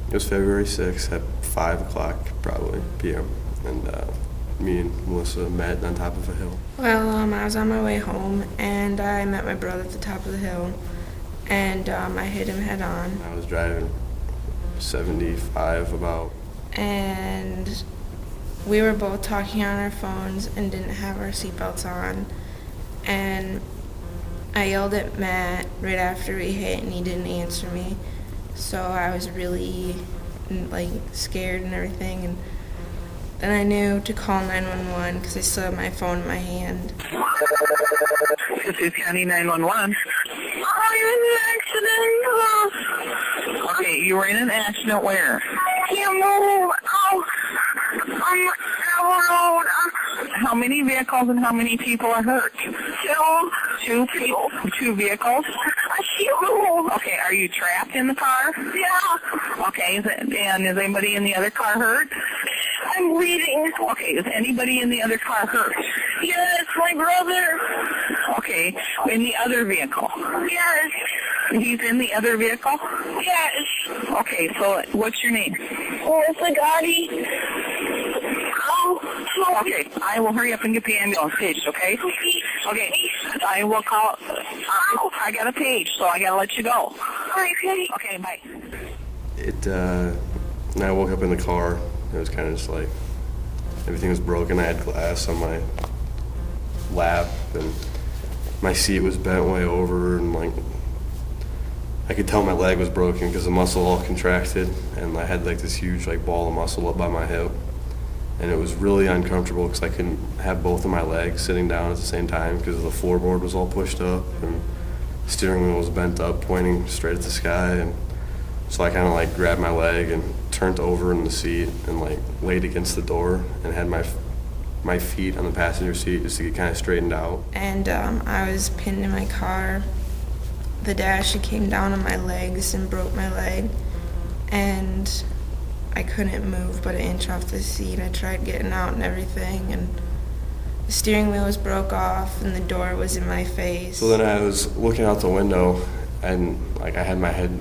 It was February 6th at 5 o'clock probably p.m. and me and Melissa met on top of a hill. Well, I was on my way home and I met my brother at the top of the hill and I hit him head on. I was driving 75 about. And we were both talking on our phones and didn't have our seatbelts on. And I yelled at Matt right after we hit and he didn't answer me. So I was really scared and everything. And then I knew to call 911 because I still had my phone in my hand. This is County 911. I'm in an accident. Okay, you were in an accident where? I can't move. Oh, on the road. How many vehicles and how many people are hurt? Two people. Two vehicles? I can't move. Okay, are you trapped in the car? Yeah, Okay, and is anybody in the other car hurt? I'm bleeding. Okay, is anybody in the other car hurt? Yes, my brother. Okay, in the other vehicle? Yes, He's in the other vehicle? yes. Okay, so what's your name? Melissa Gade. Oh, Okay, I will hurry up and get the ambulance paged, okay? Okay, I will call. I got a page, so I gotta let you go. Okay. Okay, bye. And I woke up in the car. It was kind of just like everything was broken. I had glass on my lap and my seat was bent way over and I could tell my leg was broken because the muscle all contracted and I had this huge ball of muscle up by my hip. And it was really uncomfortable because I couldn't have both of my legs sitting down at the same time because the floorboard was all pushed up and the steering wheel was bent up, pointing straight at the sky. And so I kind of grabbed my leg and turned over in the seat and laid against the door and had my feet on the passenger seat just to get kind of straightened out. And I was pinned in my car. The dash came down on my legs and broke my leg. And I couldn't move but an inch off the seat. I tried getting out and everything, and the steering wheel was broke off and the door was in my face. So then I was looking out the window and I had my head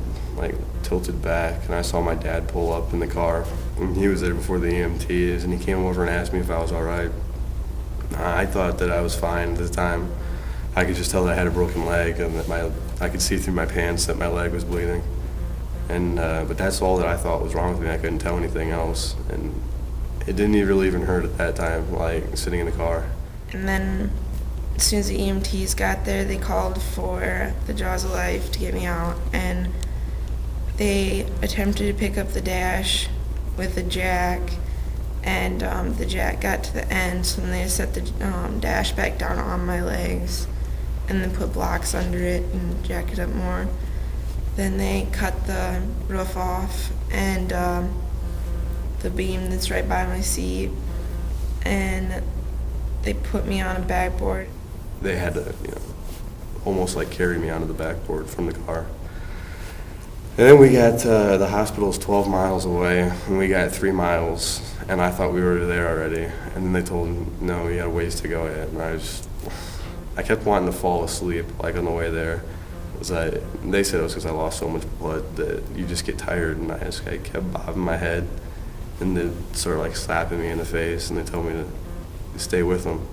tilted back and I saw my dad pull up in the car and he was there before the EMTs and he came over and asked me if I was all right. I thought that I was fine at the time. I could just tell that I had a broken leg and that I could see through my pants that my leg was bleeding. And but that's all that I thought was wrong with me. I couldn't tell anything else, and it didn't really even hurt at that time, sitting in the car. And then as soon as the EMTs got there, they called for the Jaws of Life to get me out, and they attempted to pick up the dash with a jack, and the jack got to the end, so then they set the dash back down on my legs and then put blocks under it and jack it up more. Then they cut the roof off and the beam that's right by my seat, and they put me on a backboard. They had to, almost carry me onto the backboard from the car. And then we got the hospital's 12 miles away, and we got 3 miles, and I thought we were there already. And then they told me, no, we got a ways to go yet. And I kept wanting to fall asleep, on the way there. They said it was because I lost so much blood that you just get tired, and I kept bobbing my head, and they sort of slapping me in the face, and they told me to stay with them.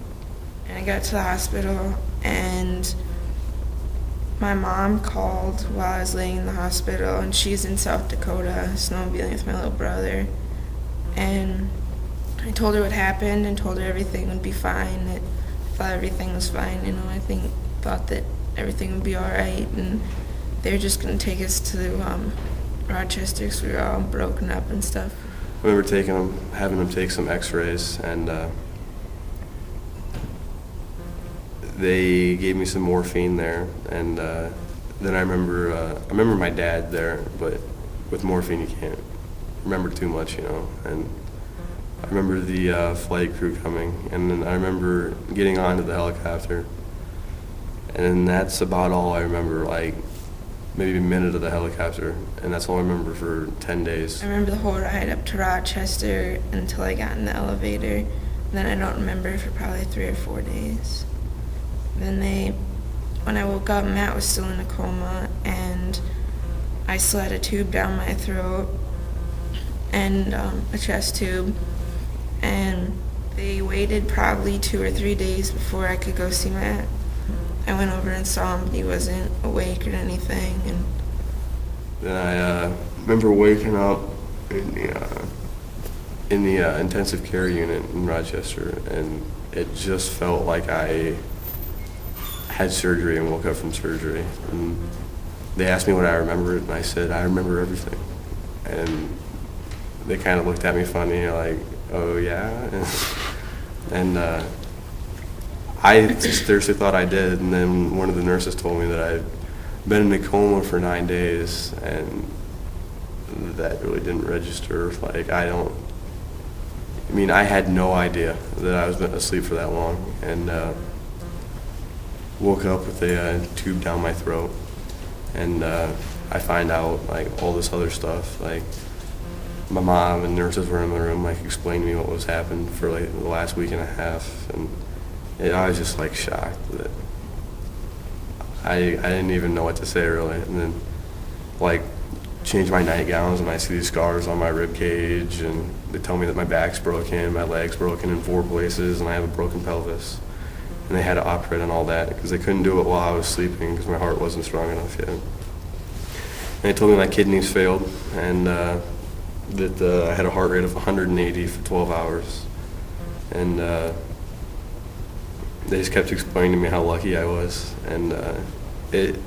And I got to the hospital, and my mom called while I was laying in the hospital, and she's in South Dakota snowmobiling with my little brother. And I told her what happened and told her everything would be fine, that I thought everything was fine, thought that everything would be all right, and they were just going to take us to Rochester because we were all broken up and stuff. I remember having them take some x-rays, and they gave me some morphine there, and then I remember my dad there, but with morphine you can't remember too much, and I remember the flight crew coming, and then I remember getting onto the helicopter. And that's about all I remember, maybe a minute of the helicopter, and that's all I remember for 10 days. I remember the whole ride up to Rochester until I got in the elevator, and then I don't remember for probably 3 or 4 days. Then when I woke up, Matt was still in a coma, and I still had a tube down my throat, and a chest tube. And they waited probably 2 or 3 days before I could go see Matt. I went over and saw him, but he wasn't awake or anything. And then I remember waking up in the intensive care unit in Rochester, and it just felt like I had surgery and woke up from surgery. And they asked me what I remembered, and I said, I remember everything. And they kind of looked at me funny, like, oh yeah? And I just seriously thought I did, and then one of the nurses told me that I'd been in a coma for 9 days, and that really didn't register. Like, I had no idea that I was asleep for that long, and woke up with a tube down my throat, and I find out, like, all this other stuff. Like, my mom and nurses were in the room, like, explaining to me what was happening for, like, the last week and a half, and I was just, like, shocked that I didn't even know what to say, really. And then, like, change my nightgowns, and I see these scars on my rib cage, and they tell me that my back's broken, my leg's broken in 4 places, and I have a broken pelvis. And they had to operate on all that because they couldn't do it while I was sleeping because my heart wasn't strong enough yet. And they told me my kidneys failed, and that I had a heart rate of 180 for 12 hours. And they just kept explaining to me how lucky I was. And it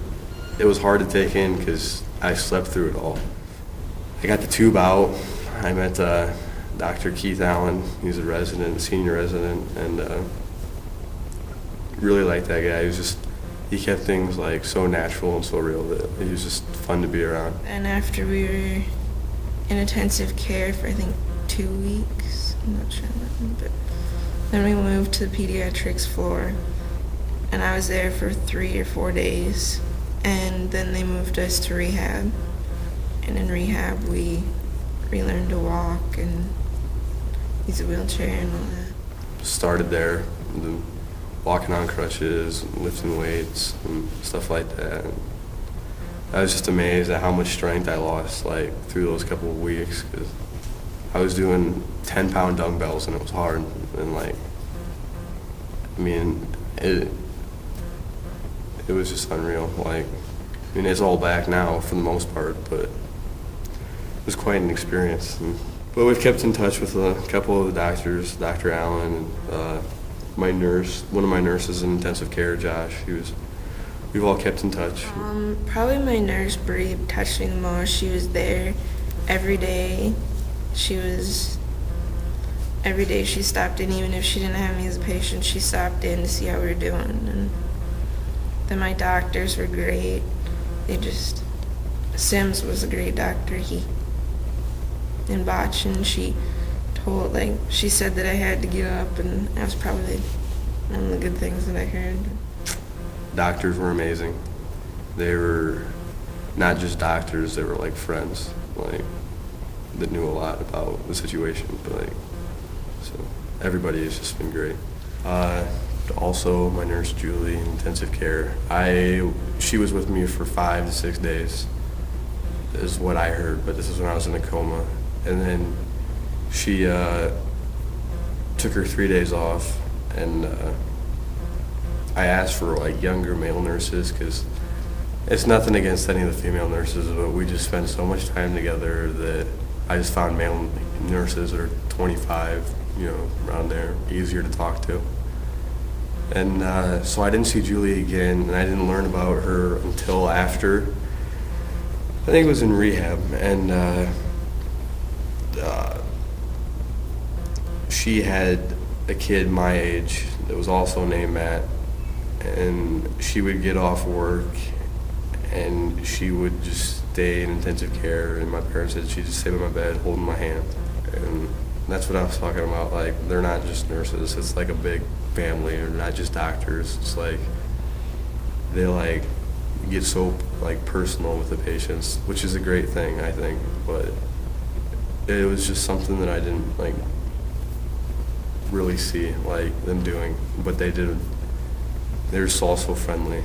was hard to take in because I slept through it all. I got the tube out. I met Dr. Keith Allen. He's a resident, senior resident, and really liked that guy. He kept things like so natural and so real that he was just fun to be around. And after we were in intensive care for I think 2 weeks, I'm not sure, but then we moved to the pediatrics floor, and I was there for 3 or 4 days, and then they moved us to rehab. And in rehab we relearned to walk and use a wheelchair and all that. Started there, walking on crutches, lifting weights, and stuff like that. And I was just amazed at how much strength I lost, like, through those couple of weeks, because I was doing 10-pound dumbbells, and it was hard. And, like, it was just unreal. Like, it's all back now for the most part, but it was quite an experience. But we've kept in touch with a couple of the doctors, Dr. Allen, and my nurse, one of my nurses in intensive care, Josh. We've all kept in touch. Probably my nurse, Bree, touched me the most. She was there every day. Every day she stopped in, even if she didn't have me as a patient, she stopped in to see how we were doing. And then my doctors were great. Sims was a great doctor. In Botchin, she said that I had to get up, and that was probably one of the good things that I heard. Doctors were amazing. They were not just doctors, they were like friends, like, that knew a lot about the situation, but so everybody has just been great. Also, my nurse Julie in intensive care, she was with me for 5 to 6 days, is what I heard, but this is when I was in a coma. And then she took her 3 days off, and I asked for, like, younger male nurses, because it's nothing against any of the female nurses, but we just spend so much time together that I just found male nurses that are 25, around there, easier to talk to. And so I didn't see Julie again, and I didn't learn about her until after, I think it was in rehab, and she had a kid my age that was also named Matt, and she would get off work and she would just stay in intensive care, and my parents said she'd just stay by my bed holding my hand. And that's what I was talking about. Like, they're not just nurses, it's like a big family. They're not just doctors. It's like they like get so like personal with the patients, which is a great thing, I think, but it was just something that I didn't like really see like them doing, but they did. They're just all so friendly.